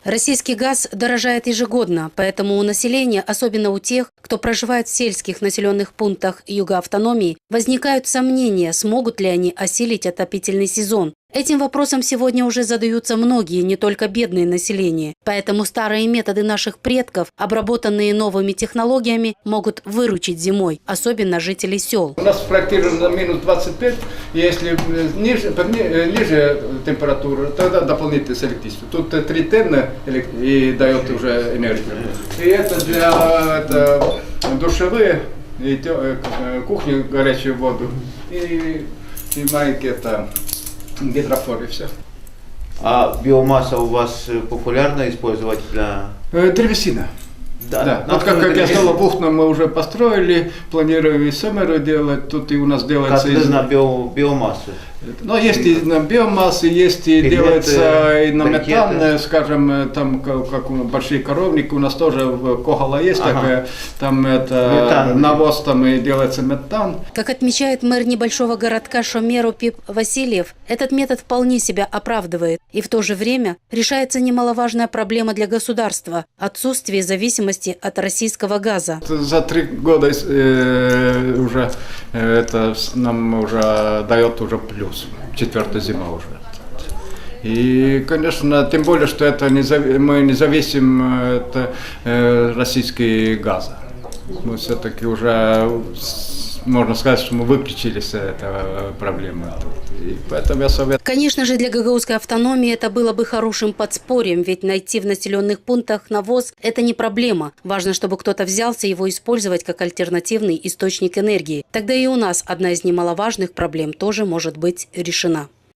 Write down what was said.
Российский газ дорожает ежегодно, поэтому у населения, особенно у тех, кто проживает в сельских населенных пунктах юга автономии, возникают сомнения, смогут ли они осилить отопительный сезон. Этим вопросом сегодня уже задаются многие, не только бедные населения. Поэтому старые методы наших предков, обработанные новыми технологиями, могут выручить зимой, особенно жителей сел. У нас спроектировано на минус 25, если ниже температура, тогда дополнительно с электричеством. Тут 3 тенна и дает уже энергию. И это для душевые, и кухни, горячую воду, и маленькие гидрофор и все. А биомасса у вас популярно использовать для... Древесина. Да. Вот как я сказал, Бухну мы уже построили, планируем и Семеру делать, тут и у нас делается... Как на биомассу? Ну, есть и на биомассе, есть и делается и на метан, скажем, там как большие коровники, у нас тоже в Когала есть такая, там это навоз, там и делается метан. Как отмечает мэр небольшого городка Шомеру Пип Васильев, этот метод вполне себя оправдывает. И в то же время решается немаловажная проблема для государства – отсутствие зависимости от российского газа. За 3 года уже это нам уже дает уже плюс. 4-я зима уже. И, конечно, тем более, что это мы не зависим от российского газа. Мы все-таки уже, можно сказать, что мы выключились с этой проблемы. И поэтому я советую. Конечно же, для гагаузской автономии это было бы хорошим подспорьем, ведь найти в населенных пунктах навоз – это не проблема. Важно, чтобы кто-то взялся его использовать как альтернативный источник энергии. Тогда и у нас одна из немаловажных проблем тоже может быть решена.